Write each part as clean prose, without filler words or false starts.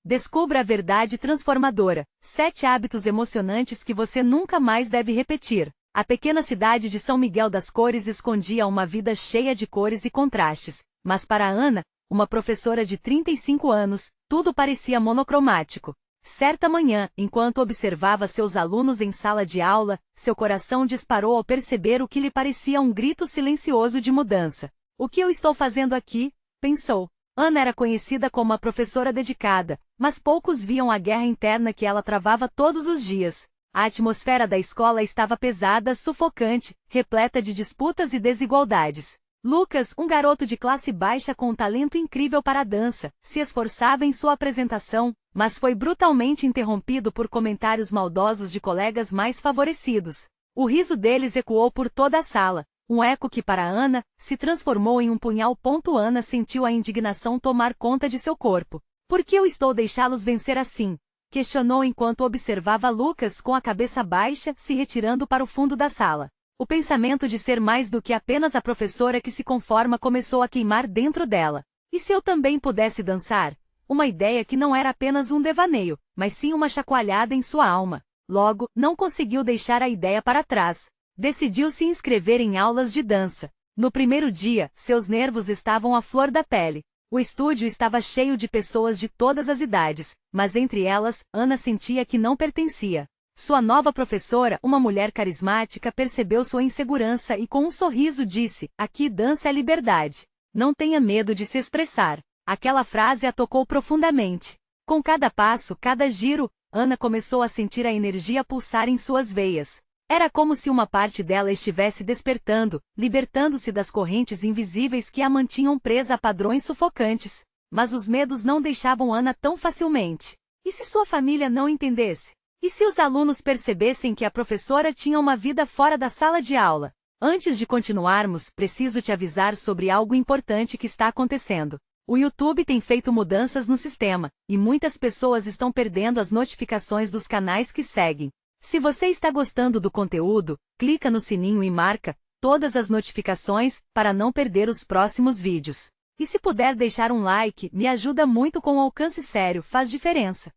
Descubra a verdade transformadora. 7 hábitos emocionantes que você nunca mais deve repetir. A pequena cidade de São Miguel das Cores escondia uma vida cheia de cores e contrastes, mas para Ana, uma professora de 35 anos, tudo parecia monocromático. Certa manhã, enquanto observava seus alunos em sala de aula, seu coração disparou ao perceber o que lhe parecia um grito silencioso de mudança. O que eu estou fazendo aqui? Pensou. Ana era conhecida como uma professora dedicada, mas poucos viam a guerra interna que ela travava todos os dias. A atmosfera da escola estava pesada, sufocante, repleta de disputas e desigualdades. Lucas, um garoto de classe baixa com um talento incrível para a dança, se esforçava em sua apresentação, mas foi brutalmente interrompido por comentários maldosos de colegas mais favorecidos. O riso deles ecoou por toda a sala, um eco que para Ana, se transformou em um punhal. Ana sentiu a indignação tomar conta de seu corpo. Por que eu estou deixá-los vencer assim? Questionou enquanto observava Lucas com a cabeça baixa, se retirando para o fundo da sala. O pensamento de ser mais do que apenas a professora que se conforma começou a queimar dentro dela. E se eu também pudesse dançar? Uma ideia que não era apenas um devaneio, mas sim uma chacoalhada em sua alma. Logo, não conseguiu deixar a ideia para trás. Decidiu se inscrever em aulas de dança. No primeiro dia, seus nervos estavam à flor da pele. O estúdio estava cheio de pessoas de todas as idades, mas entre elas, Ana sentia que não pertencia. Sua nova professora, uma mulher carismática, percebeu sua insegurança e com um sorriso disse: "Aqui dança é liberdade. Não tenha medo de se expressar." Aquela frase a tocou profundamente. Com cada passo, cada giro, Ana começou a sentir a energia pulsar em suas veias. Era como se uma parte dela estivesse despertando, libertando-se das correntes invisíveis que a mantinham presa a padrões sufocantes. Mas os medos não deixavam Ana tão facilmente. E se sua família não entendesse? E se os alunos percebessem que a professora tinha uma vida fora da sala de aula? Antes de continuarmos, preciso te avisar sobre algo importante que está acontecendo. O YouTube tem feito mudanças no sistema, e muitas pessoas estão perdendo as notificações dos canais que seguem. Se você está gostando do conteúdo, clica no sininho e marca todas as notificações para não perder os próximos vídeos. E se puder deixar um like, me ajuda muito com o alcance. Sério, faz diferença.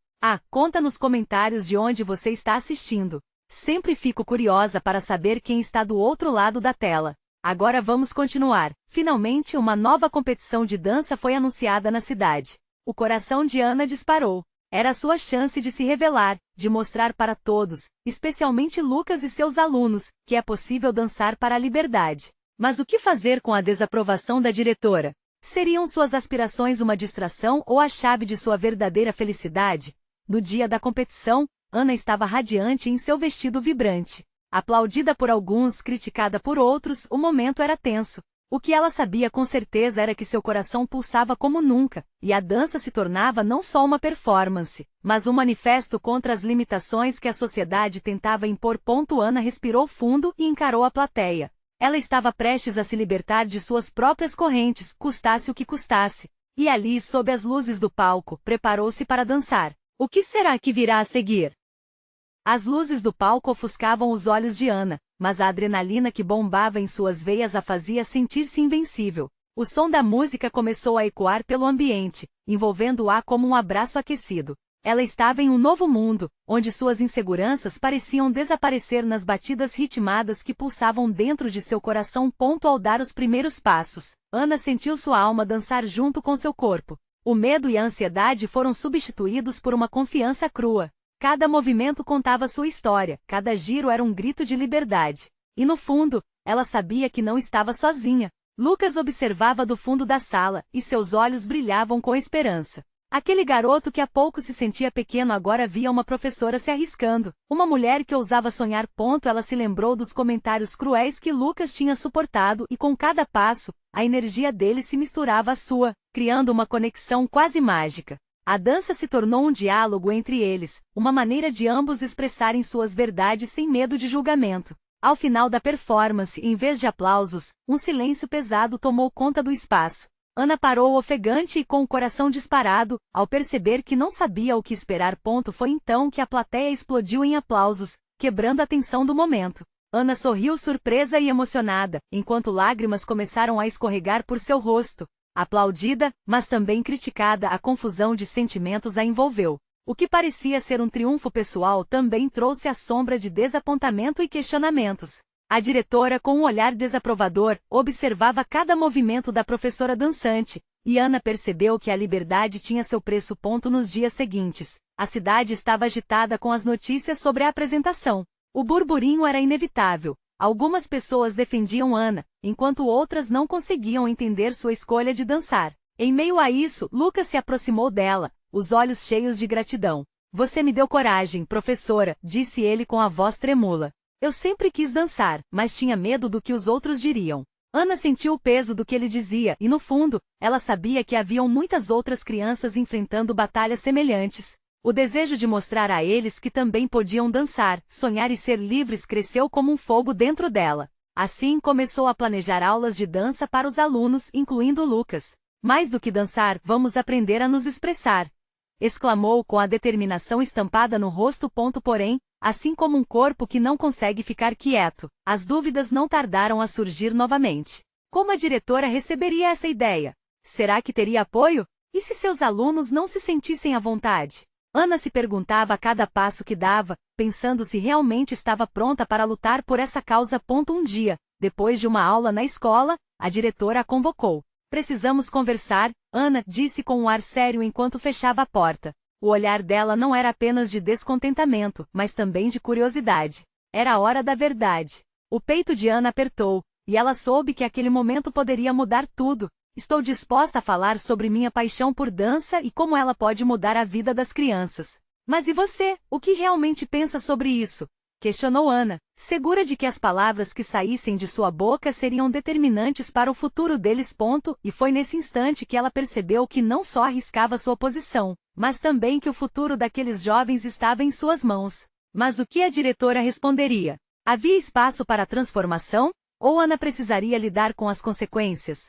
Conta nos comentários de onde você está assistindo. Sempre fico curiosa para saber quem está do outro lado da tela. Agora vamos continuar. Finalmente, uma nova competição de dança foi anunciada na cidade. O coração de Ana disparou. Era a sua chance de se revelar, de mostrar para todos, especialmente Lucas e seus alunos, que é possível dançar para a liberdade. Mas o que fazer com a desaprovação da diretora? Seriam suas aspirações uma distração ou a chave de sua verdadeira felicidade? No dia da competição, Ana estava radiante em seu vestido vibrante. Aplaudida por alguns, criticada por outros, o momento era tenso. O que ela sabia com certeza era que seu coração pulsava como nunca, e a dança se tornava não só uma performance, mas um manifesto contra as limitações que a sociedade tentava impor. Ana respirou fundo e encarou a plateia. Ela estava prestes a se libertar de suas próprias correntes, custasse o que custasse. E ali, sob as luzes do palco, preparou-se para dançar. O que será que virá a seguir? As luzes do palco ofuscavam os olhos de Ana, mas a adrenalina que bombava em suas veias a fazia sentir-se invencível. O som da música começou a ecoar pelo ambiente, envolvendo-a como um abraço aquecido. Ela estava em um novo mundo, onde suas inseguranças pareciam desaparecer nas batidas ritmadas que pulsavam dentro de seu coração. Ao dar os primeiros passos, Ana sentiu sua alma dançar junto com seu corpo. O medo e a ansiedade foram substituídos por uma confiança crua. Cada movimento contava sua história, cada giro era um grito de liberdade. E no fundo, ela sabia que não estava sozinha. Lucas observava do fundo da sala, e seus olhos brilhavam com esperança. Aquele garoto que há pouco se sentia pequeno agora via uma professora se arriscando, uma mulher que ousava sonhar. Ela se lembrou dos comentários cruéis que Lucas tinha suportado e com cada passo, a energia dele se misturava à sua, criando uma conexão quase mágica. A dança se tornou um diálogo entre eles, uma maneira de ambos expressarem suas verdades sem medo de julgamento. Ao final da performance, em vez de aplausos, um silêncio pesado tomou conta do espaço. Ana parou ofegante e com o coração disparado, ao perceber que não sabia o que esperar. Foi então que a plateia explodiu em aplausos, quebrando a tensão do momento. Ana sorriu surpresa e emocionada, enquanto lágrimas começaram a escorregar por seu rosto. Aplaudida, mas também criticada, a confusão de sentimentos a envolveu. O que parecia ser um triunfo pessoal também trouxe a sombra de desapontamento e questionamentos. A diretora, com um olhar desaprovador, observava cada movimento da professora dançante, e Ana percebeu que a liberdade tinha seu preço. Nos dias seguintes, a cidade estava agitada com as notícias sobre a apresentação. O burburinho era inevitável. Algumas pessoas defendiam Ana, enquanto outras não conseguiam entender sua escolha de dançar. Em meio a isso, Lucas se aproximou dela, os olhos cheios de gratidão. "Você me deu coragem, professora", disse ele com a voz tremula. "Eu sempre quis dançar, mas tinha medo do que os outros diriam." Ana sentiu o peso do que ele dizia e, no fundo, ela sabia que haviam muitas outras crianças enfrentando batalhas semelhantes. O desejo de mostrar a eles que também podiam dançar, sonhar e ser livres cresceu como um fogo dentro dela. Assim, começou a planejar aulas de dança para os alunos, incluindo Lucas. "Mais do que dançar, vamos aprender a nos expressar", exclamou com a determinação estampada no rosto. Porém, assim como um corpo que não consegue ficar quieto, as dúvidas não tardaram a surgir novamente. Como a diretora receberia essa ideia? Será que teria apoio? E se seus alunos não se sentissem à vontade? Ana se perguntava a cada passo que dava, pensando se realmente estava pronta para lutar por essa causa. Um dia, depois de uma aula na escola, a diretora a convocou. "Precisamos conversar", Ana disse com um ar sério enquanto fechava a porta. O olhar dela não era apenas de descontentamento, mas também de curiosidade. Era a hora da verdade. O peito de Ana apertou, e ela soube que aquele momento poderia mudar tudo. "Estou disposta a falar sobre minha paixão por dança e como ela pode mudar a vida das crianças." "Mas e você? O que realmente pensa sobre isso?" questionou Ana, segura de que as palavras que saíssem de sua boca seriam determinantes para o futuro deles. E foi nesse instante que ela percebeu que não só arriscava sua posição, mas também que o futuro daqueles jovens estava em suas mãos. Mas o que a diretora responderia? Havia espaço para a transformação? Ou Ana precisaria lidar com as consequências?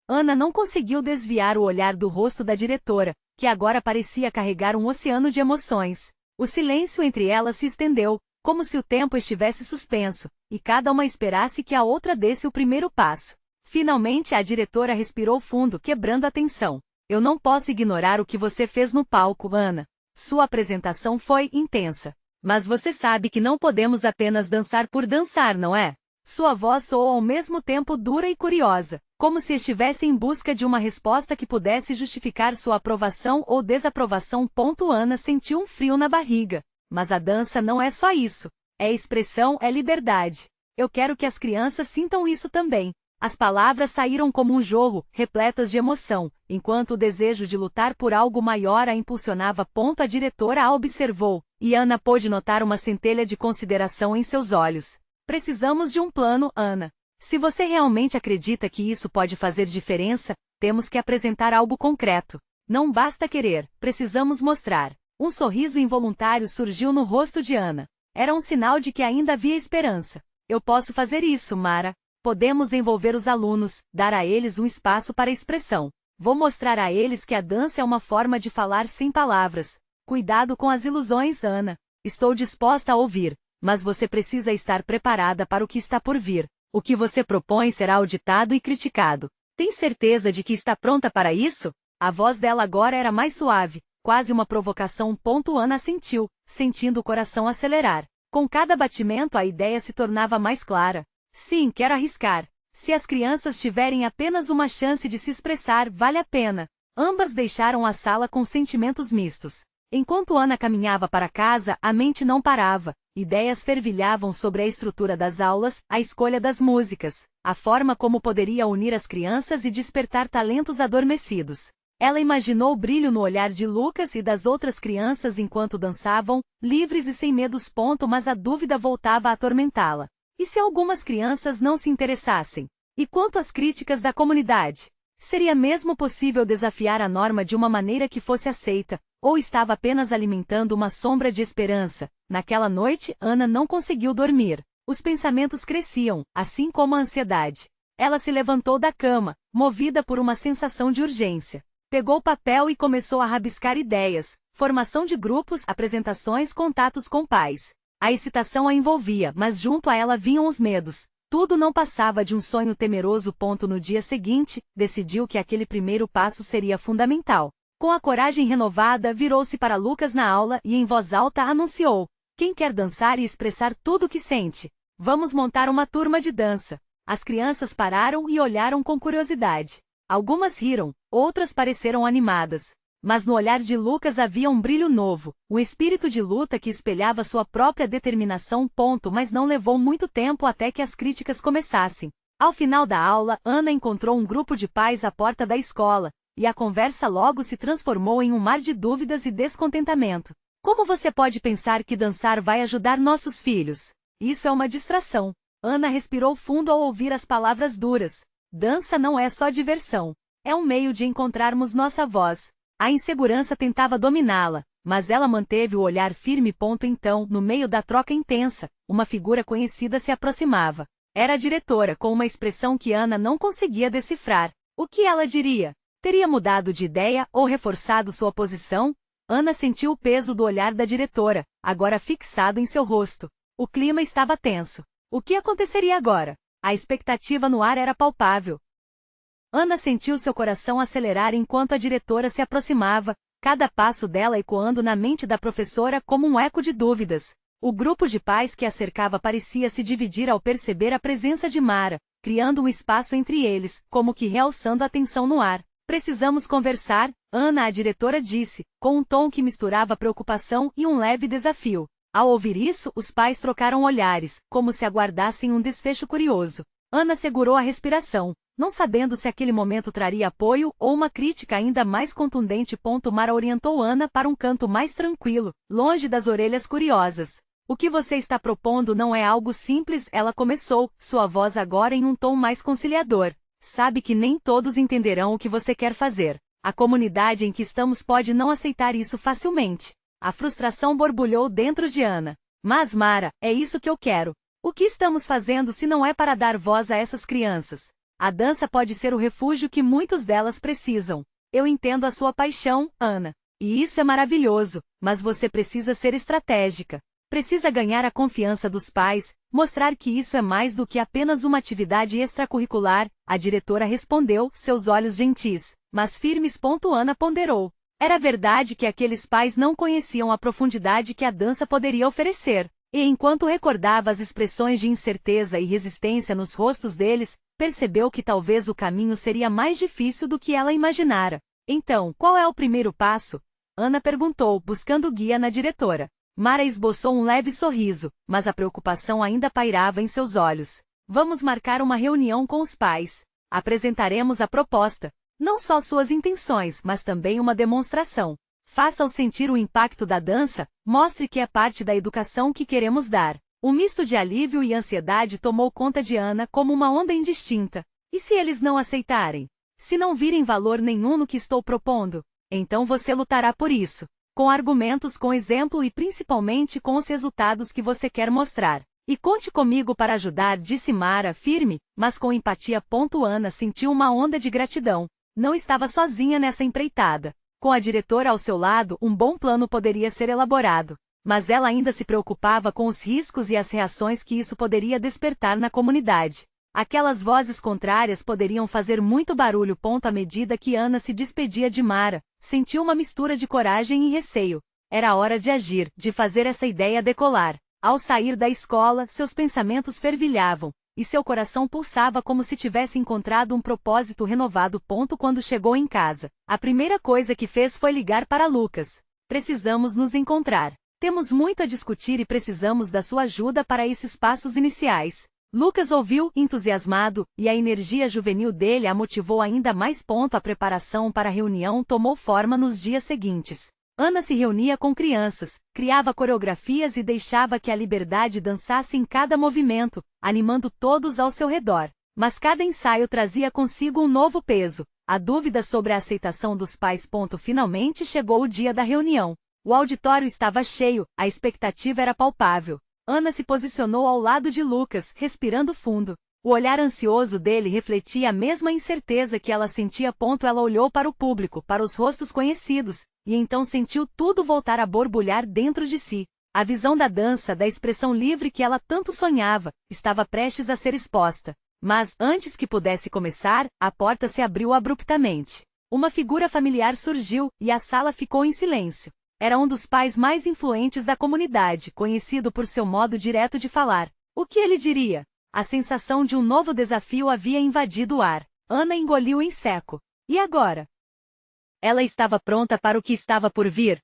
Ana não conseguiu desviar o olhar do rosto da diretora, que agora parecia carregar um oceano de emoções. O silêncio entre elas se estendeu, como se o tempo estivesse suspenso, e cada uma esperasse que a outra desse o primeiro passo. Finalmente a diretora respirou fundo, quebrando a tensão. "Eu não posso ignorar o que você fez no palco, Ana. Sua apresentação foi intensa. Mas você sabe que não podemos apenas dançar por dançar, não é?" Sua voz soou ao mesmo tempo dura e curiosa, como se estivesse em busca de uma resposta que pudesse justificar sua aprovação ou desaprovação. Ana sentiu um frio na barriga. "Mas a dança não é só isso. É expressão, é liberdade. Eu quero que as crianças sintam isso também." As palavras saíram como um jorro, repletas de emoção, enquanto o desejo de lutar por algo maior a impulsionava. A diretora a observou, e Ana pôde notar uma centelha de consideração em seus olhos. "Precisamos de um plano, Ana. Se você realmente acredita que isso pode fazer diferença, temos que apresentar algo concreto. Não basta querer, precisamos mostrar." Um sorriso involuntário surgiu no rosto de Ana. Era um sinal de que ainda havia esperança. "Eu posso fazer isso, Mara. Podemos envolver os alunos, dar a eles um espaço para expressão. Vou mostrar a eles que a dança é uma forma de falar sem palavras. Cuidado com as ilusões, Ana. Estou disposta a ouvir, mas você precisa estar preparada para o que está por vir. O que você propõe será auditado e criticado. Tem certeza de que está pronta para isso?" A voz dela agora era mais suave, quase uma provocação. Ana sentiu, sentindo o coração acelerar. Com cada batimento a ideia se tornava mais clara. "Sim, quero arriscar. Se as crianças tiverem apenas uma chance de se expressar, vale a pena." Ambas deixaram a sala com sentimentos mistos. Enquanto Ana caminhava para casa, a mente não parava. Ideias fervilhavam sobre a estrutura das aulas, a escolha das músicas, a forma como poderia unir as crianças e despertar talentos adormecidos. Ela imaginou o brilho no olhar de Lucas e das outras crianças enquanto dançavam, livres e sem medos. Mas a dúvida voltava a atormentá-la. E se algumas crianças não se interessassem? E quanto às críticas da comunidade? Seria mesmo possível desafiar a norma de uma maneira que fosse aceita, ou estava apenas alimentando uma sombra de esperança? Naquela noite, Ana não conseguiu dormir. Os pensamentos cresciam, assim como a ansiedade. Ela se levantou da cama, movida por uma sensação de urgência. Pegou o papel e começou a rabiscar ideias, formação de grupos, apresentações, contatos com pais. A excitação a envolvia, mas junto a ela vinham os medos. Tudo não passava de um sonho temeroso. No dia seguinte, decidiu que aquele primeiro passo seria fundamental. Com a coragem renovada, virou-se para Lucas na aula e em voz alta anunciou: quem quer dançar e expressar tudo o que sente? Vamos montar uma turma de dança. As crianças pararam e olharam com curiosidade. Algumas riram, outras pareceram animadas. Mas no olhar de Lucas havia um brilho novo, um espírito de luta que espelhava sua própria determinação. Mas não levou muito tempo até que as críticas começassem. Ao final da aula, Ana encontrou um grupo de pais à porta da escola, e a conversa logo se transformou em um mar de dúvidas e descontentamento. Como você pode pensar que dançar vai ajudar nossos filhos? Isso é uma distração. Ana respirou fundo ao ouvir as palavras duras. Dança não é só diversão. É um meio de encontrarmos nossa voz. A insegurança tentava dominá-la, mas ela manteve o olhar firme. Então, no meio da troca intensa, uma figura conhecida se aproximava. Era a diretora, com uma expressão que Ana não conseguia decifrar. O que ela diria? Teria mudado de ideia ou reforçado sua posição? Ana sentiu o peso do olhar da diretora, agora fixado em seu rosto. O clima estava tenso. O que aconteceria agora? A expectativa no ar era palpável. Ana sentiu seu coração acelerar enquanto a diretora se aproximava, cada passo dela ecoando na mente da professora como um eco de dúvidas. O grupo de pais que a cercava parecia se dividir ao perceber a presença de Mara, criando um espaço entre eles, como que realçando a tensão no ar. Precisamos conversar, Ana, a diretora disse, com um tom que misturava preocupação e um leve desafio. Ao ouvir isso, os pais trocaram olhares, como se aguardassem um desfecho curioso. Ana segurou a respiração, não sabendo se aquele momento traria apoio ou uma crítica ainda mais contundente. Mara orientou Ana para um canto mais tranquilo, longe das orelhas curiosas. O que você está propondo não é algo simples, ela começou, sua voz agora em um tom mais conciliador. Sabe que nem todos entenderão o que você quer fazer. A comunidade em que estamos pode não aceitar isso facilmente. A frustração borbulhou dentro de Ana. Mas Mara, é isso que eu quero. O que estamos fazendo se não é para dar voz a essas crianças? A dança pode ser o refúgio que muitas delas precisam. Eu entendo a sua paixão, Ana. E isso é maravilhoso, mas você precisa ser estratégica. Precisa ganhar a confiança dos pais, mostrar que isso é mais do que apenas uma atividade extracurricular, a diretora respondeu, seus olhos gentis, mas firmes. Ana ponderou. Era verdade que aqueles pais não conheciam a profundidade que a dança poderia oferecer. E enquanto recordava as expressões de incerteza e resistência nos rostos deles, percebeu que talvez o caminho seria mais difícil do que ela imaginara. Então, qual é o primeiro passo? Ana perguntou, buscando guia na diretora. Mara esboçou um leve sorriso, mas a preocupação ainda pairava em seus olhos. Vamos marcar uma reunião com os pais. Apresentaremos a proposta. Não só suas intenções, mas também uma demonstração. Faça-os sentir o impacto da dança, mostre que é parte da educação que queremos dar. Um misto de alívio e ansiedade tomou conta de Ana como uma onda indistinta. E se eles não aceitarem? Se não virem valor nenhum no que estou propondo? Então você lutará por isso. Com argumentos, com exemplo e principalmente com os resultados que você quer mostrar. E conte comigo para ajudar, disse Mara, firme, mas com empatia. Ana sentiu uma onda de gratidão. Não estava sozinha nessa empreitada. Com a diretora ao seu lado, um bom plano poderia ser elaborado. Mas ela ainda se preocupava com os riscos e as reações que isso poderia despertar na comunidade. Aquelas vozes contrárias poderiam fazer muito barulho. À medida que Ana se despedia de Mara, sentiu uma mistura de coragem e receio. Era hora de agir, de fazer essa ideia decolar. Ao sair da escola, seus pensamentos fervilhavam, e seu coração pulsava como se tivesse encontrado um propósito renovado. Quando chegou em casa, a primeira coisa que fez foi ligar para Lucas. Precisamos nos encontrar. Temos muito a discutir e precisamos da sua ajuda para esses passos iniciais. Lucas ouviu, entusiasmado, e a energia juvenil dele a motivou ainda mais. A preparação para a reunião tomou forma nos dias seguintes. Ana se reunia com crianças, criava coreografias e deixava que a liberdade dançasse em cada movimento, animando todos ao seu redor. Mas cada ensaio trazia consigo um novo peso, a dúvida sobre a aceitação dos pais. Finalmente chegou o dia da reunião. O auditório estava cheio, a expectativa era palpável. Ana se posicionou ao lado de Lucas, respirando fundo. O olhar ansioso dele refletia a mesma incerteza que ela sentia. Ela olhou para o público, para os rostos conhecidos, e então sentiu tudo voltar a borbulhar dentro de si. A visão da dança, da expressão livre que ela tanto sonhava, estava prestes a ser exposta. Mas, antes que pudesse começar, a porta se abriu abruptamente. Uma figura familiar surgiu, e a sala ficou em silêncio. Era um dos pais mais influentes da comunidade, conhecido por seu modo direto de falar. O que ele diria? A sensação de um novo desafio havia invadido o ar. Ana engoliu em seco. E agora? Ela estava pronta para o que estava por vir.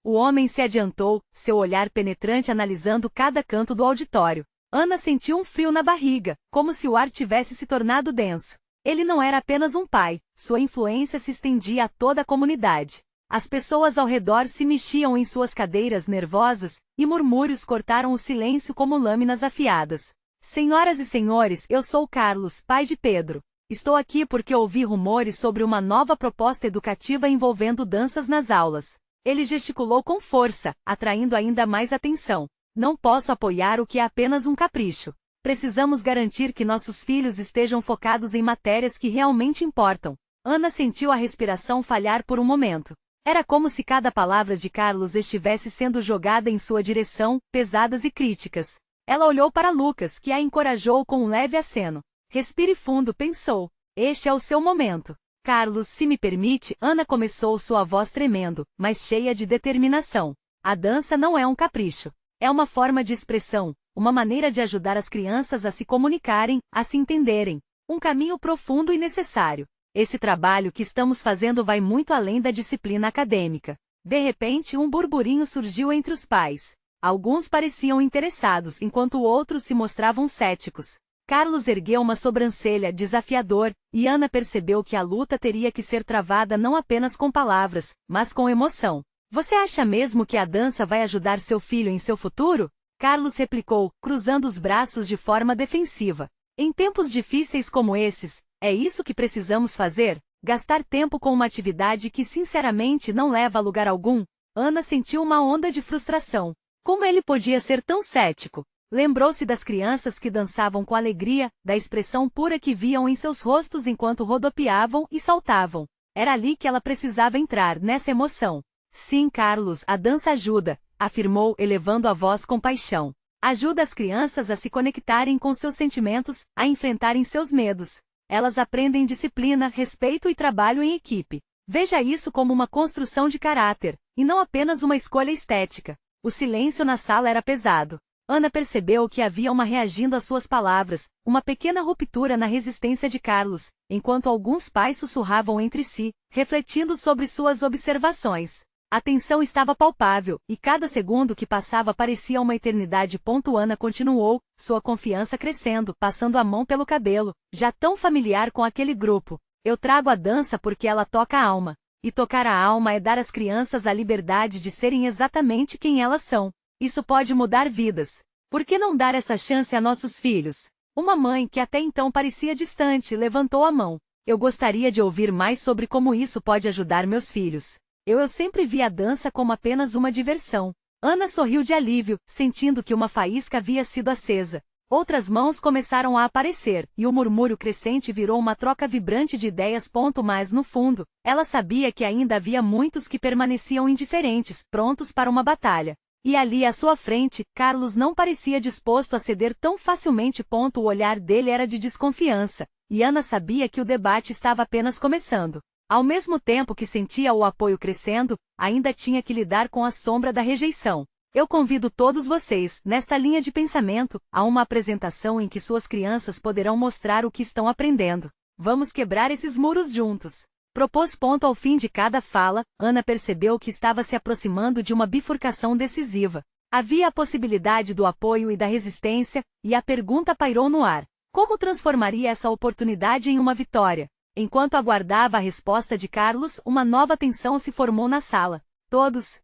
O homem se adiantou, seu olhar penetrante analisando cada canto do auditório. Ana sentiu um frio na barriga, como se o ar tivesse se tornado denso. Ele não era apenas um pai, sua influência se estendia a toda a comunidade. As pessoas ao redor se mexiam em suas cadeiras nervosas, e murmúrios cortaram o silêncio como lâminas afiadas. Senhoras e senhores, eu sou Carlos, pai de Pedro. Estou aqui porque ouvi rumores sobre uma nova proposta educativa envolvendo danças nas aulas. Ele gesticulou com força, atraindo ainda mais atenção. Não posso apoiar o que é apenas um capricho. Precisamos garantir que nossos filhos estejam focados em matérias que realmente importam. Ana sentiu a respiração falhar por um momento. Era como se cada palavra de Carlos estivesse sendo jogada em sua direção, pesadas e críticas. Ela olhou para Lucas, que a encorajou com um leve aceno. Respire fundo, pensou. Este é o seu momento. Carlos, se me permite, Ana começou, sua voz tremendo, mas cheia de determinação. A dança não é um capricho. É uma forma de expressão, uma maneira de ajudar as crianças a se comunicarem, a se entenderem. Um caminho profundo e necessário. Esse trabalho que estamos fazendo vai muito além da disciplina acadêmica. De repente, um burburinho surgiu entre os pais. Alguns pareciam interessados, enquanto outros se mostravam céticos. Carlos ergueu uma sobrancelha, desafiador, e Ana percebeu que a luta teria que ser travada não apenas com palavras, mas com emoção. Você acha mesmo que a dança vai ajudar seu filho em seu futuro? Carlos replicou, cruzando os braços de forma defensiva. Em tempos difíceis como esses, é isso que precisamos fazer? Gastar tempo com uma atividade que sinceramente não leva a lugar algum? Ana sentiu uma onda de frustração. Como ele podia ser tão cético? Lembrou-se das crianças que dançavam com alegria, da expressão pura que viam em seus rostos enquanto rodopiavam e saltavam. Era ali que ela precisava entrar, nessa emoção. Sim, Carlos, a dança ajuda, afirmou, elevando a voz com paixão. Ajuda as crianças a se conectarem com seus sentimentos, a enfrentarem seus medos. Elas aprendem disciplina, respeito e trabalho em equipe. Veja isso como uma construção de caráter, e não apenas uma escolha estética. O silêncio na sala era pesado. Ana percebeu que havia uma reagindo às suas palavras, uma pequena ruptura na resistência de Carlos, enquanto alguns pais sussurravam entre si, refletindo sobre suas observações. A tensão estava palpável, e cada segundo que passava parecia uma eternidade. Ana continuou, sua confiança crescendo, passando a mão pelo cabelo, já tão familiar com aquele grupo. Eu trago a dança porque ela toca a alma. E tocar a alma é dar às crianças a liberdade de serem exatamente quem elas são. Isso pode mudar vidas. Por que não dar essa chance a nossos filhos? Uma mãe, que até então parecia distante, levantou a mão. Eu gostaria de ouvir mais sobre como isso pode ajudar meus filhos. Eu sempre vi a dança como apenas uma diversão. Ana sorriu de alívio, sentindo que uma faísca havia sido acesa. Outras mãos começaram a aparecer, e o murmúrio crescente virou uma troca vibrante de ideias. Mas no fundo, ela sabia que ainda havia muitos que permaneciam indiferentes, prontos para uma batalha. E ali à sua frente, Carlos não parecia disposto a ceder tão facilmente. O olhar dele era de desconfiança, e Ana sabia que o debate estava apenas começando. Ao mesmo tempo que sentia o apoio crescendo, ainda tinha que lidar com a sombra da rejeição. Eu convido todos vocês, nesta linha de pensamento, a uma apresentação em que suas crianças poderão mostrar o que estão aprendendo. Vamos quebrar esses muros juntos. Propôs. Ao fim de cada fala, Ana percebeu que estava se aproximando de uma bifurcação decisiva. Havia a possibilidade do apoio e da resistência, e a pergunta pairou no ar. Como transformaria essa oportunidade em uma vitória? Enquanto aguardava a resposta de Carlos, uma nova tensão se formou na sala. Todos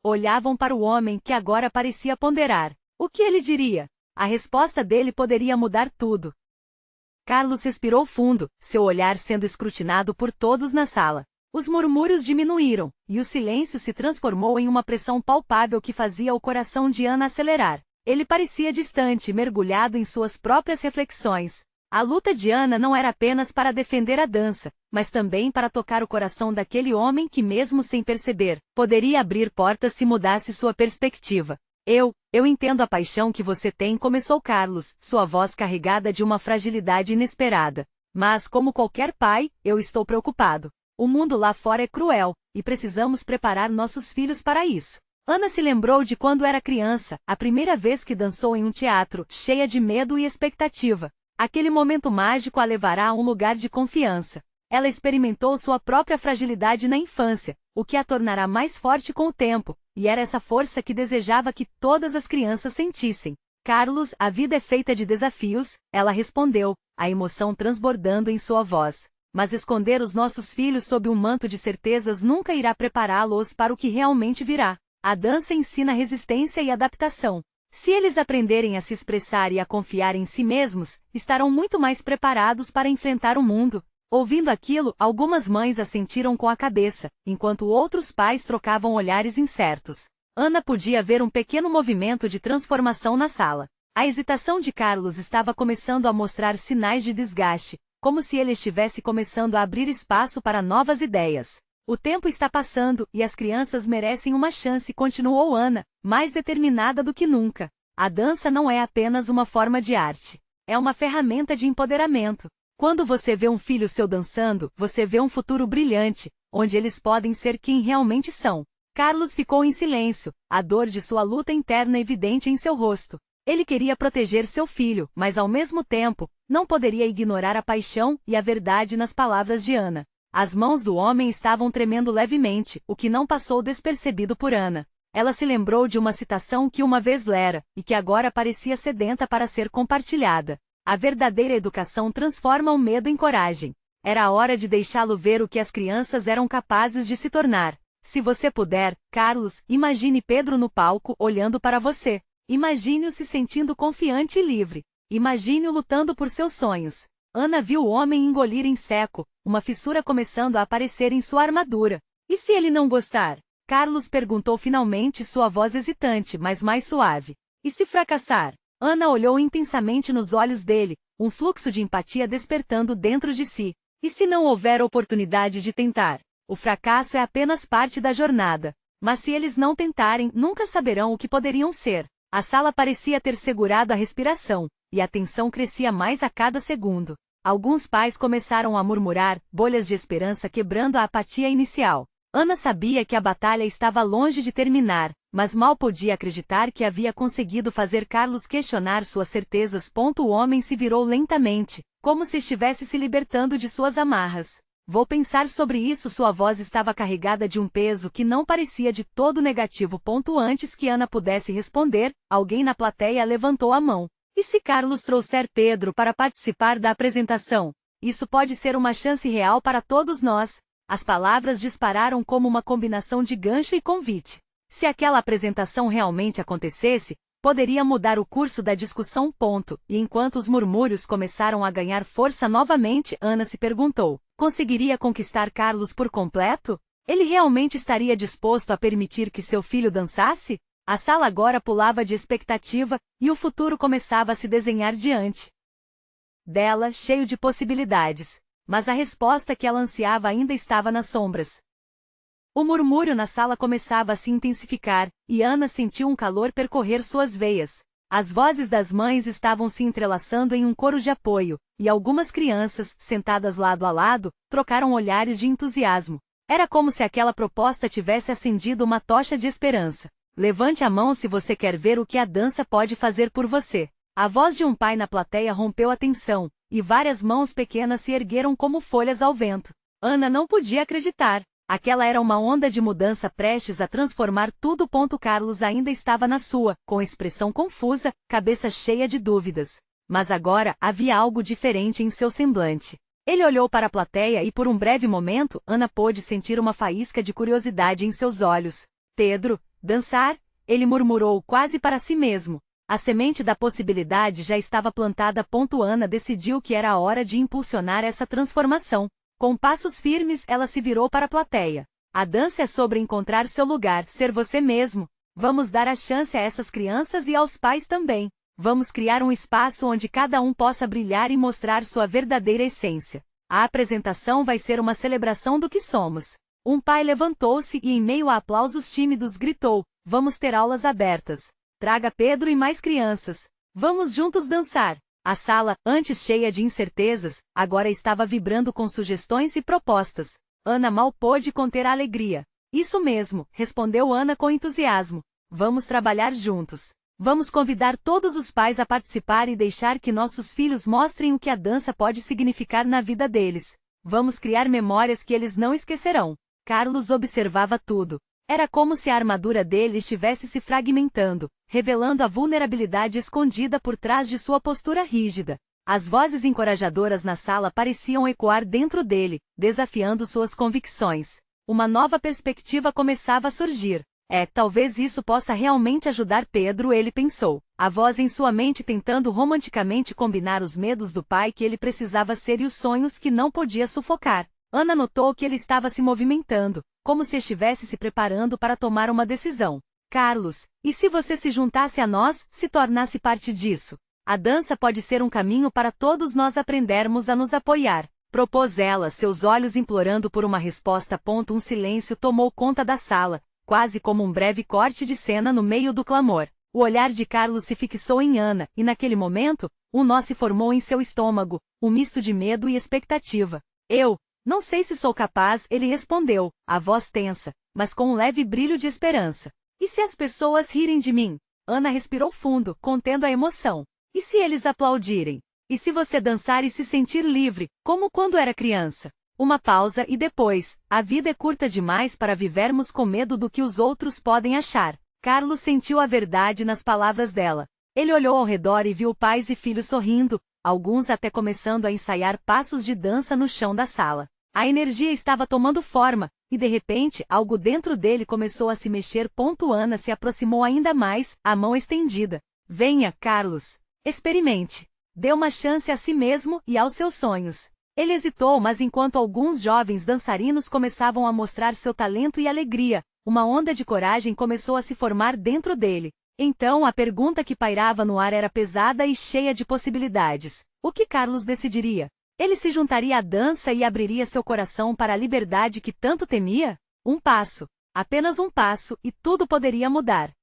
olhavam para o homem, que agora parecia ponderar. O que ele diria? A resposta dele poderia mudar tudo. Carlos respirou fundo, seu olhar sendo escrutinado por todos na sala. Os murmúrios diminuíram, e o silêncio se transformou em uma pressão palpável que fazia o coração de Ana acelerar. Ele parecia distante, mergulhado em suas próprias reflexões. A luta de Ana não era apenas para defender a dança, mas também para tocar o coração daquele homem que, mesmo sem perceber, poderia abrir portas se mudasse sua perspectiva. Eu entendo a paixão que você tem, começou Carlos, sua voz carregada de uma fragilidade inesperada. Mas, como qualquer pai, eu estou preocupado. O mundo lá fora é cruel, e precisamos preparar nossos filhos para isso. Ana se lembrou de quando era criança, a primeira vez que dançou em um teatro, cheia de medo e expectativa. Aquele momento mágico a levará a um lugar de confiança. Ela experimentou sua própria fragilidade na infância, o que a tornará mais forte com o tempo, e era essa força que desejava que todas as crianças sentissem. Carlos, a vida é feita de desafios, ela respondeu, a emoção transbordando em sua voz. Mas esconder os nossos filhos sob um manto de certezas nunca irá prepará-los para o que realmente virá. A dança ensina resistência e adaptação. Se eles aprenderem a se expressar e a confiar em si mesmos, estarão muito mais preparados para enfrentar o mundo. Ouvindo aquilo, algumas mães assentiram com a cabeça, enquanto outros pais trocavam olhares incertos. Ana podia ver um pequeno movimento de transformação na sala. A hesitação de Carlos estava começando a mostrar sinais de desgaste, como se ele estivesse começando a abrir espaço para novas ideias. O tempo está passando e as crianças merecem uma chance, continuou Ana, mais determinada do que nunca. A dança não é apenas uma forma de arte. É uma ferramenta de empoderamento. Quando você vê um filho seu dançando, você vê um futuro brilhante, onde eles podem ser quem realmente são. Carlos ficou em silêncio, a dor de sua luta interna evidente em seu rosto. Ele queria proteger seu filho, mas ao mesmo tempo, não poderia ignorar a paixão e a verdade nas palavras de Ana. As mãos do homem estavam tremendo levemente, o que não passou despercebido por Ana. Ela se lembrou de uma citação que uma vez lera, e que agora parecia sedenta para ser compartilhada. A verdadeira educação transforma o medo em coragem. Era a hora de deixá-lo ver o que as crianças eram capazes de se tornar. Se você puder, Carlos, imagine Pedro no palco olhando para você. Imagine-o se sentindo confiante e livre. Imagine-o lutando por seus sonhos. Ana viu o homem engolir em seco, uma fissura começando a aparecer em sua armadura. E se ele não gostar? Carlos perguntou finalmente, sua voz hesitante, mas mais suave. E se fracassar? Ana olhou intensamente nos olhos dele, um fluxo de empatia despertando dentro de si. E se não houver oportunidade de tentar? O fracasso é apenas parte da jornada. Mas se eles não tentarem, nunca saberão o que poderiam ser. A sala parecia ter segurado a respiração, e a tensão crescia mais a cada segundo. Alguns pais começaram a murmurar, bolhas de esperança quebrando a apatia inicial. Ana sabia que a batalha estava longe de terminar, mas mal podia acreditar que havia conseguido fazer Carlos questionar suas certezas. O homem se virou lentamente, como se estivesse se libertando de suas amarras. Vou pensar sobre isso. Sua voz estava carregada de um peso que não parecia de todo negativo. Antes que Ana pudesse responder, alguém na plateia levantou a mão. E se Carlos trouxer Pedro para participar da apresentação? Isso pode ser uma chance real para todos nós. As palavras dispararam como uma combinação de gancho e convite. Se aquela apresentação realmente acontecesse, poderia mudar o curso da discussão. E enquanto os murmúrios começaram a ganhar força novamente, Ana se perguntou: conseguiria conquistar Carlos por completo? Ele realmente estaria disposto a permitir que seu filho dançasse? A sala agora pulava de expectativa, e o futuro começava a se desenhar diante dela, cheio de possibilidades. Mas a resposta que ela ansiava ainda estava nas sombras. O murmúrio na sala começava a se intensificar, e Ana sentiu um calor percorrer suas veias. As vozes das mães estavam se entrelaçando em um coro de apoio, e algumas crianças, sentadas lado a lado, trocaram olhares de entusiasmo. Era como se aquela proposta tivesse acendido uma tocha de esperança. Levante a mão se você quer ver o que a dança pode fazer por você. A voz de um pai na plateia rompeu a tensão, e várias mãos pequenas se ergueram como folhas ao vento. Ana não podia acreditar. Aquela era uma onda de mudança prestes a transformar tudo. Carlos ainda estava na sua, com expressão confusa, cabeça cheia de dúvidas. Mas agora, havia algo diferente em seu semblante. Ele olhou para a plateia e por um breve momento, Ana pôde sentir uma faísca de curiosidade em seus olhos. Pedro, dançar? Ele murmurou quase para si mesmo. A semente da possibilidade já estava plantada. Ana decidiu que era a hora de impulsionar essa transformação. Com passos firmes, ela se virou para a plateia. A dança é sobre encontrar seu lugar, ser você mesmo. Vamos dar a chance a essas crianças e aos pais também. Vamos criar um espaço onde cada um possa brilhar e mostrar sua verdadeira essência. A apresentação vai ser uma celebração do que somos. Um pai levantou-se e, em meio a aplausos tímidos, gritou: vamos ter aulas abertas. Traga Pedro e mais crianças. Vamos juntos dançar. A sala, antes cheia de incertezas, agora estava vibrando com sugestões e propostas. Ana mal pôde conter a alegria. Isso mesmo, respondeu Ana com entusiasmo. Vamos trabalhar juntos. Vamos convidar todos os pais a participar e deixar que nossos filhos mostrem o que a dança pode significar na vida deles. Vamos criar memórias que eles não esquecerão. Carlos observava tudo. Era como se a armadura dele estivesse se fragmentando, revelando a vulnerabilidade escondida por trás de sua postura rígida. As vozes encorajadoras na sala pareciam ecoar dentro dele, desafiando suas convicções. Uma nova perspectiva começava a surgir. Talvez isso possa realmente ajudar Pedro, ele pensou. A voz em sua mente tentando romanticamente combinar os medos do pai que ele precisava ser e os sonhos que não podia sufocar. Ana notou que ele estava se movimentando, como se estivesse se preparando para tomar uma decisão. Carlos, e se você se juntasse a nós, se tornasse parte disso? A dança pode ser um caminho para todos nós aprendermos a nos apoiar. Propôs ela, seus olhos implorando por uma resposta. Um silêncio tomou conta da sala, quase como um breve corte de cena no meio do clamor. O olhar de Carlos se fixou em Ana, e naquele momento, um nó se formou em seu estômago, um misto de medo e expectativa. Eu não sei se sou capaz, ele respondeu, a voz tensa, mas com um leve brilho de esperança. E se as pessoas rirem de mim? Ana respirou fundo, contendo a emoção. E se eles aplaudirem? E se você dançar e se sentir livre, como quando era criança? Uma pausa e depois, a vida é curta demais para vivermos com medo do que os outros podem achar. Carlos sentiu a verdade nas palavras dela. Ele olhou ao redor e viu pais e filhos sorrindo, alguns até começando a ensaiar passos de dança no chão da sala. A energia estava tomando forma, e de repente, algo dentro dele começou a se mexer. Ana se aproximou ainda mais, a mão estendida. Venha, Carlos. Experimente. Dê uma chance a si mesmo e aos seus sonhos. Ele hesitou, mas enquanto alguns jovens dançarinos começavam a mostrar seu talento e alegria, uma onda de coragem começou a se formar dentro dele. Então a pergunta que pairava no ar era pesada e cheia de possibilidades. O que Carlos decidiria? Ele se juntaria à dança e abriria seu coração para a liberdade que tanto temia? Um passo, apenas um passo, e tudo poderia mudar.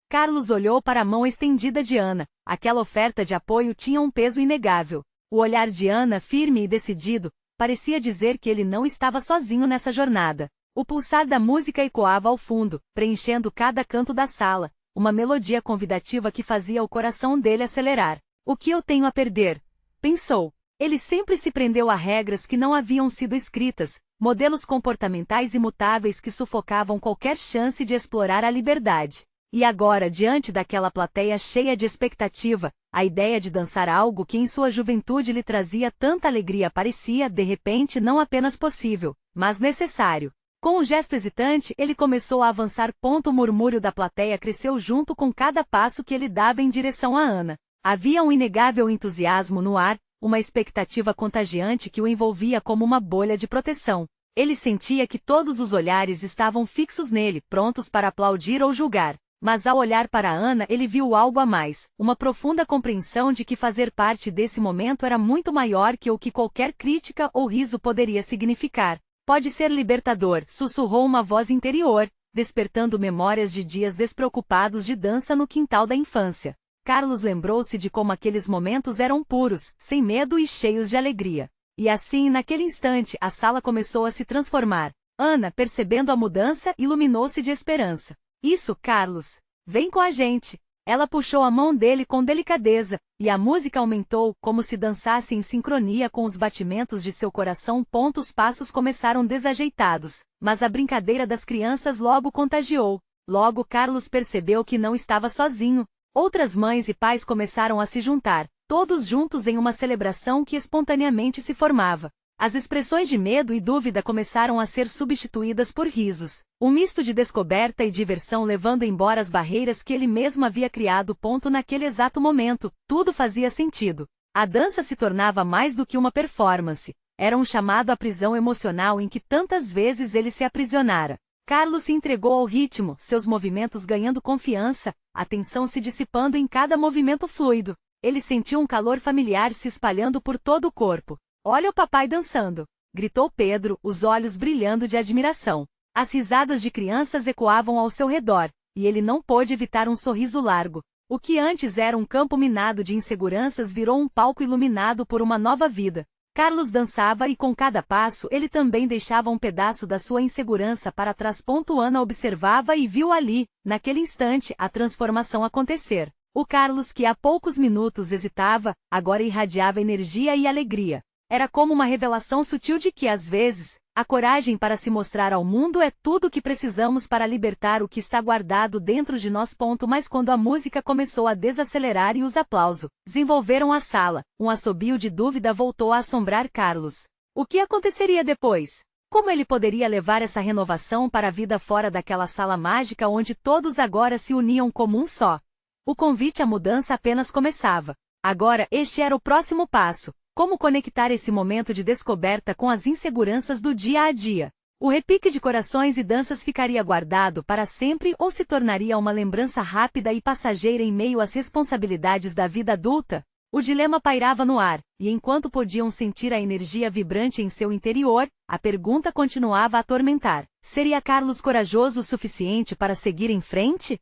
Carlos olhou para a mão estendida de Ana. Aquela oferta de apoio tinha um peso inegável. O olhar de Ana, firme e decidido, parecia dizer que ele não estava sozinho nessa jornada. O pulsar da música ecoava ao fundo, preenchendo cada canto da sala, uma melodia convidativa que fazia o coração dele acelerar. O que eu tenho a perder? Pensou. Ele sempre se prendeu a regras que não haviam sido escritas, modelos comportamentais imutáveis que sufocavam qualquer chance de explorar a liberdade. E agora, diante daquela plateia cheia de expectativa, a ideia de dançar algo que em sua juventude lhe trazia tanta alegria parecia, de repente, não apenas possível, mas necessário. Com um gesto hesitante, ele começou a avançar. O murmúrio da plateia cresceu junto com cada passo que ele dava em direção a Ana. Havia um inegável entusiasmo no ar, uma expectativa contagiante que o envolvia como uma bolha de proteção. Ele sentia que todos os olhares estavam fixos nele, prontos para aplaudir ou julgar. Mas ao olhar para Ana ele viu algo a mais, uma profunda compreensão de que fazer parte desse momento era muito maior que o que qualquer crítica ou riso poderia significar. Pode ser libertador, sussurrou uma voz interior, despertando memórias de dias despreocupados de dança no quintal da infância. Carlos lembrou-se de como aqueles momentos eram puros, sem medo e cheios de alegria. E assim, naquele instante, a sala começou a se transformar. Ana, percebendo a mudança, iluminou-se de esperança. Isso, Carlos. Vem com a gente. Ela puxou a mão dele com delicadeza, e a música aumentou, como se dançasse em sincronia com os batimentos de seu coração. Os passos começaram desajeitados, mas a brincadeira das crianças logo contagiou. Logo Carlos percebeu que não estava sozinho. Outras mães e pais começaram a se juntar, todos juntos em uma celebração que espontaneamente se formava. As expressões de medo e dúvida começaram a ser substituídas por risos. Um misto de descoberta e diversão levando embora as barreiras que ele mesmo havia criado. Naquele exato momento, tudo fazia sentido. A dança se tornava mais do que uma performance. Era um chamado à prisão emocional em que tantas vezes ele se aprisionara. Carlos se entregou ao ritmo, seus movimentos ganhando confiança, a tensão se dissipando em cada movimento fluido. Ele sentiu um calor familiar se espalhando por todo o corpo. "Olha o papai dançando!" gritou Pedro, os olhos brilhando de admiração. As risadas de crianças ecoavam ao seu redor, e ele não pôde evitar um sorriso largo. O que antes era um campo minado de inseguranças virou um palco iluminado por uma nova vida. Carlos dançava e com cada passo ele também deixava um pedaço da sua insegurança para trás. Ana observava e viu ali, naquele instante, a transformação acontecer. O Carlos que há poucos minutos hesitava, agora irradiava energia e alegria. Era como uma revelação sutil de que, às vezes, a coragem para se mostrar ao mundo é tudo o que precisamos para libertar o que está guardado dentro de nós. Mas quando a música começou a desacelerar e os aplausos desenvolveram a sala, um assobio de dúvida voltou a assombrar Carlos. O que aconteceria depois? Como ele poderia levar essa renovação para a vida fora daquela sala mágica onde todos agora se uniam como um só? O convite à mudança apenas começava. Agora, este era o próximo passo. Como conectar esse momento de descoberta com as inseguranças do dia a dia? O repique de corações e danças ficaria guardado para sempre ou se tornaria uma lembrança rápida e passageira em meio às responsabilidades da vida adulta? O dilema pairava no ar, e enquanto podiam sentir a energia vibrante em seu interior, a pergunta continuava a atormentar. Seria Carlos corajoso o suficiente para seguir em frente?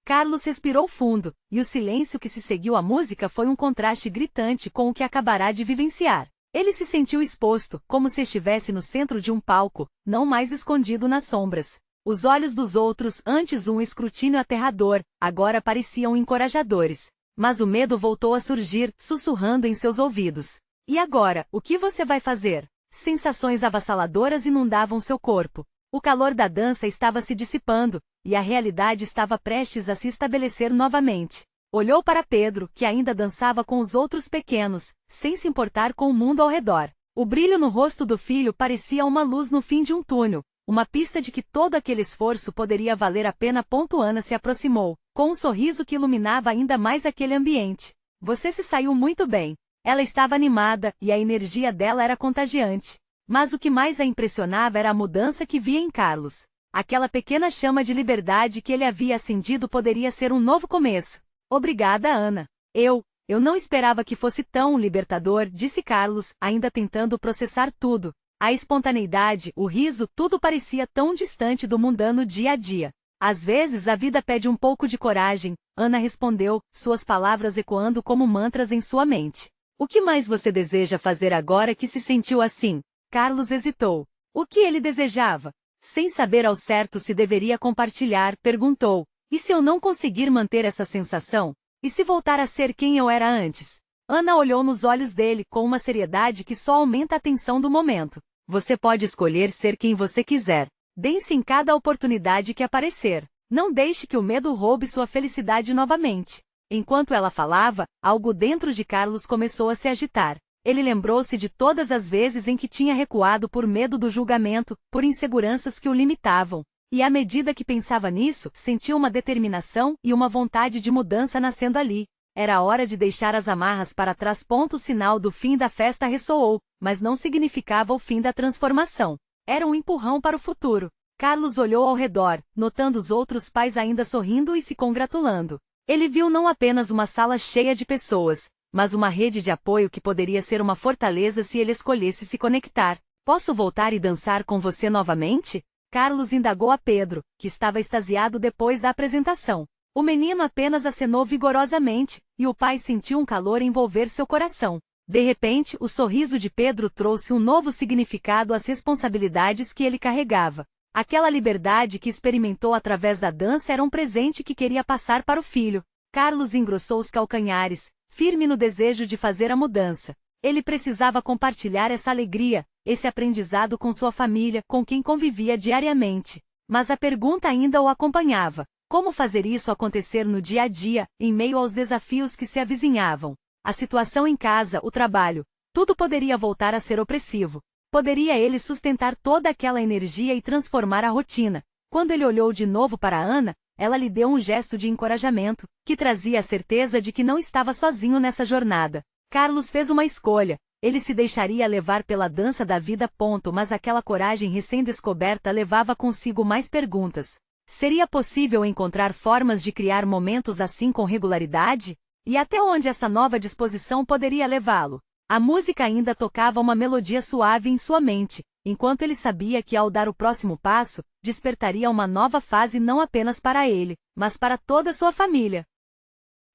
Carlos respirou fundo, e o silêncio que se seguiu à música foi um contraste gritante com o que acabará de vivenciar. Ele se sentiu exposto, como se estivesse no centro de um palco, não mais escondido nas sombras. Os olhos dos outros, antes um escrutínio aterrador, agora pareciam encorajadores. Mas o medo voltou a surgir, sussurrando em seus ouvidos. E agora, o que você vai fazer? Sensações avassaladoras inundavam seu corpo. O calor da dança estava se dissipando, e a realidade estava prestes a se estabelecer novamente. Olhou para Pedro, que ainda dançava com os outros pequenos, sem se importar com o mundo ao redor. O brilho no rosto do filho parecia uma luz no fim de um túnel, uma pista de que todo aquele esforço poderia valer a pena. Ana se aproximou, com um sorriso que iluminava ainda mais aquele ambiente. Você se saiu muito bem. Ela estava animada, e a energia dela era contagiante. Mas o que mais a impressionava era a mudança que via em Carlos. Aquela pequena chama de liberdade que ele havia acendido poderia ser um novo começo. Obrigada, Ana. Eu não esperava que fosse tão libertador, disse Carlos, ainda tentando processar tudo. A espontaneidade, o riso, tudo parecia tão distante do mundano dia a dia. Às vezes a vida pede um pouco de coragem, Ana respondeu, suas palavras ecoando como mantras em sua mente. O que mais você deseja fazer agora que se sentiu assim? Carlos hesitou. O que ele desejava? Sem saber ao certo se deveria compartilhar, perguntou. E se eu não conseguir manter essa sensação? E se voltar a ser quem eu era antes? Ana olhou nos olhos dele com uma seriedade que só aumenta a tensão do momento. Você pode escolher ser quem você quiser. Dê-se em cada oportunidade que aparecer. Não deixe que o medo roube sua felicidade novamente. Enquanto ela falava, algo dentro de Carlos começou a se agitar. Ele lembrou-se de todas as vezes em que tinha recuado por medo do julgamento, por inseguranças que o limitavam. E à medida que pensava nisso, sentiu uma determinação e uma vontade de mudança nascendo ali. Era hora de deixar as amarras para trás. O sinal do fim da festa ressoou, mas não significava o fim da transformação. Era um empurrão para o futuro. Carlos olhou ao redor, notando os outros pais ainda sorrindo e se congratulando. Ele viu não apenas uma sala cheia de pessoas, mas uma rede de apoio que poderia ser uma fortaleza se ele escolhesse se conectar. Posso voltar e dançar com você novamente? Carlos indagou a Pedro, que estava extasiado depois da apresentação. O menino apenas acenou vigorosamente, e o pai sentiu um calor envolver seu coração. De repente, o sorriso de Pedro trouxe um novo significado às responsabilidades que ele carregava. Aquela liberdade que experimentou através da dança era um presente que queria passar para o filho. Carlos engrossou os calcanhares, firme no desejo de fazer a mudança. Ele precisava compartilhar essa alegria, esse aprendizado com sua família, com quem convivia diariamente. Mas a pergunta ainda o acompanhava. Como fazer isso acontecer no dia a dia, em meio aos desafios que se avizinhavam? A situação em casa, o trabalho, tudo poderia voltar a ser opressivo. Poderia ele sustentar toda aquela energia e transformar a rotina? Quando ele olhou de novo para Ana, ela lhe deu um gesto de encorajamento, que trazia a certeza de que não estava sozinho nessa jornada. Carlos fez uma escolha, Ele se deixaria levar pela dança da vida. Mas aquela coragem recém-descoberta levava consigo mais perguntas. Seria possível encontrar formas de criar momentos assim com regularidade? E até onde essa nova disposição poderia levá-lo? A música ainda tocava uma melodia suave em sua mente, enquanto ele sabia que ao dar o próximo passo, despertaria uma nova fase não apenas para ele, mas para toda sua família.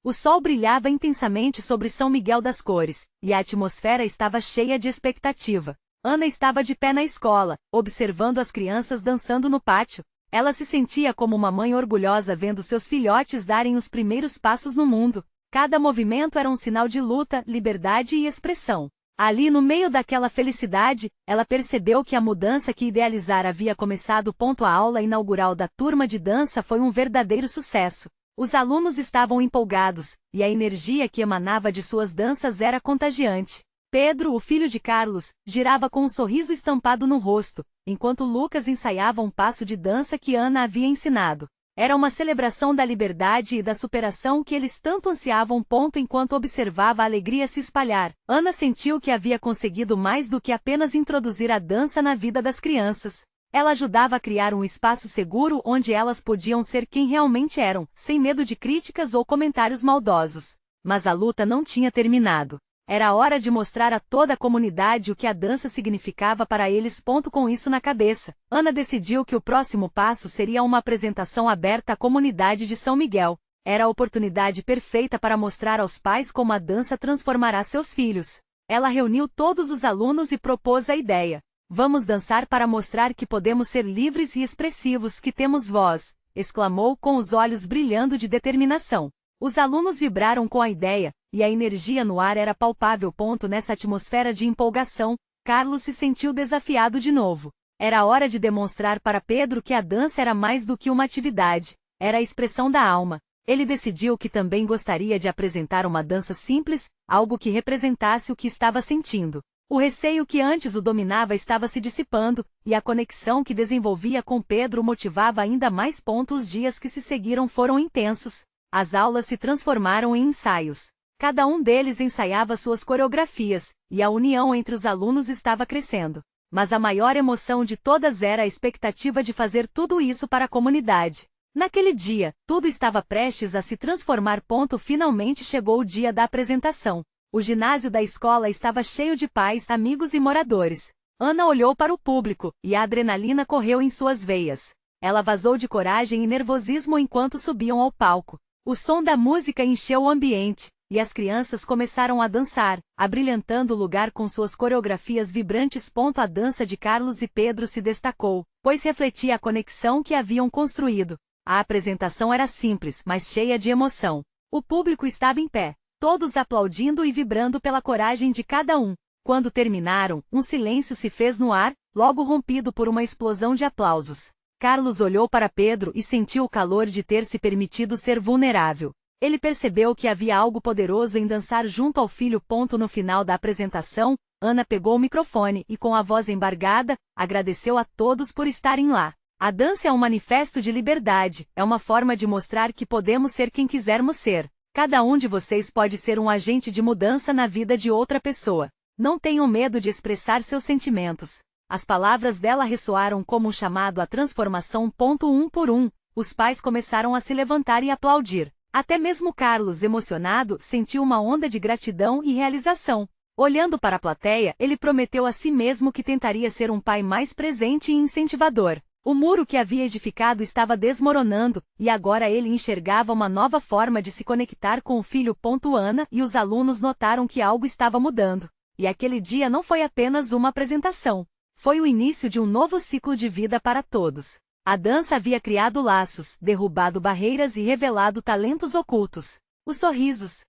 O sol brilhava intensamente sobre São Miguel das Cores, e a atmosfera estava cheia de expectativa. Ana estava de pé na escola, observando as crianças dançando no pátio. Ela se sentia como uma mãe orgulhosa vendo seus filhotes darem os primeiros passos no mundo. Cada movimento era um sinal de luta, liberdade e expressão. Ali no meio daquela felicidade, ela percebeu que a mudança que idealizara havia começado. A aula inaugural da turma de dança foi um verdadeiro sucesso. Os alunos estavam empolgados, e a energia que emanava de suas danças era contagiante. Pedro, o filho de Carlos, girava com um sorriso estampado no rosto, enquanto Lucas ensaiava um passo de dança que Ana havia ensinado. Era uma celebração da liberdade e da superação que eles tanto ansiavam. Enquanto observava a alegria se espalhar, Ana sentiu que havia conseguido mais do que apenas introduzir a dança na vida das crianças. Ela ajudava a criar um espaço seguro onde elas podiam ser quem realmente eram, sem medo de críticas ou comentários maldosos. Mas a luta não tinha terminado. Era hora de mostrar a toda a comunidade o que a dança significava para eles. Com isso na cabeça, Ana decidiu que o próximo passo seria uma apresentação aberta à comunidade de São Miguel. Era a oportunidade perfeita para mostrar aos pais como a dança transformará seus filhos. Ela reuniu todos os alunos e propôs a ideia. Vamos dançar para mostrar que podemos ser livres e expressivos, que temos voz, exclamou com os olhos brilhando de determinação. Os alunos vibraram com a ideia, e a energia no ar era palpável. Nessa atmosfera de empolgação, Carlos se sentiu desafiado de novo. Era hora de demonstrar para Pedro que a dança era mais do que uma atividade, era a expressão da alma. Ele decidiu que também gostaria de apresentar uma dança simples, algo que representasse o que estava sentindo. O receio que antes o dominava estava se dissipando, e a conexão que desenvolvia com Pedro motivava ainda mais. Os dias que se seguiram foram intensos. As aulas se transformaram em ensaios. Cada um deles ensaiava suas coreografias, e a união entre os alunos estava crescendo. Mas a maior emoção de todas era a expectativa de fazer tudo isso para a comunidade. Naquele dia, tudo estava prestes a se transformar. Finalmente chegou o dia da apresentação. O ginásio da escola estava cheio de pais, amigos e moradores. Ana olhou para o público, e a adrenalina correu em suas veias. Ela vazou de coragem e nervosismo enquanto subiam ao palco. O som da música encheu o ambiente, e as crianças começaram a dançar, abrilhantando o lugar com suas coreografias vibrantes. A dança de Carlos e Pedro se destacou, pois refletia a conexão que haviam construído. A apresentação era simples, mas cheia de emoção. O público estava em pé, todos aplaudindo e vibrando pela coragem de cada um. Quando terminaram, um silêncio se fez no ar, logo rompido por uma explosão de aplausos. Carlos olhou para Pedro e sentiu o calor de ter se permitido ser vulnerável. Ele percebeu que havia algo poderoso em dançar junto ao filho. No final da apresentação, Ana pegou o microfone e, com a voz embargada, agradeceu a todos por estarem lá. A dança é um manifesto de liberdade, é uma forma de mostrar que podemos ser quem quisermos ser. Cada um de vocês pode ser um agente de mudança na vida de outra pessoa. Não tenham medo de expressar seus sentimentos. As palavras dela ressoaram como um chamado à transformação. Um por um, os pais começaram a se levantar e aplaudir. Até mesmo Carlos, emocionado, sentiu uma onda de gratidão e realização. Olhando para a plateia, ele prometeu a si mesmo que tentaria ser um pai mais presente e incentivador. O muro que havia edificado estava desmoronando, e agora ele enxergava uma nova forma de se conectar com o filho. Ana e os alunos notaram que algo estava mudando. E aquele dia não foi apenas uma apresentação. Foi o início de um novo ciclo de vida para todos. A dança havia criado laços, derrubado barreiras e revelado talentos ocultos. Os sorrisos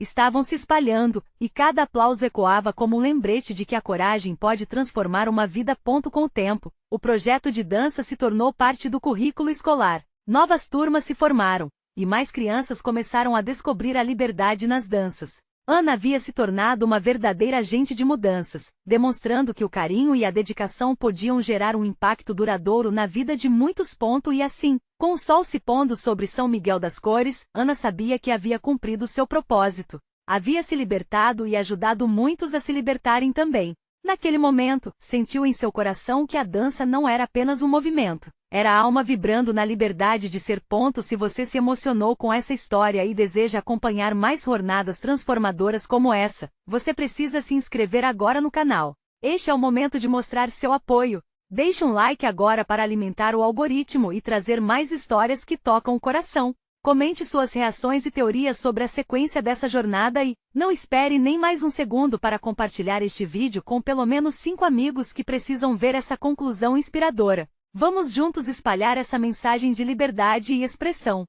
estavam se espalhando, e cada aplauso ecoava como um lembrete de que a coragem pode transformar uma vida. Com o tempo, o projeto de dança se tornou parte do currículo escolar. Novas turmas se formaram, e mais crianças começaram a descobrir a liberdade nas danças. Ana havia se tornado uma verdadeira agente de mudanças, demonstrando que o carinho e a dedicação podiam gerar um impacto duradouro na vida de muitos. E assim, com o sol se pondo sobre São Miguel das Cores, Ana sabia que havia cumprido seu propósito. Havia se libertado e ajudado muitos a se libertarem também. Naquele momento, sentiu em seu coração que a dança não era apenas um movimento. Era a alma vibrando na liberdade de ser. Se você se emocionou com essa história e deseja acompanhar mais jornadas transformadoras como essa, você precisa se inscrever agora no canal. Este é o momento de mostrar seu apoio. Deixe um like agora para alimentar o algoritmo e trazer mais histórias que tocam o coração. Comente suas reações e teorias sobre a sequência dessa jornada e não espere nem mais um segundo para compartilhar este vídeo com pelo menos 5 amigos que precisam ver essa conclusão inspiradora. Vamos juntos espalhar essa mensagem de liberdade e expressão.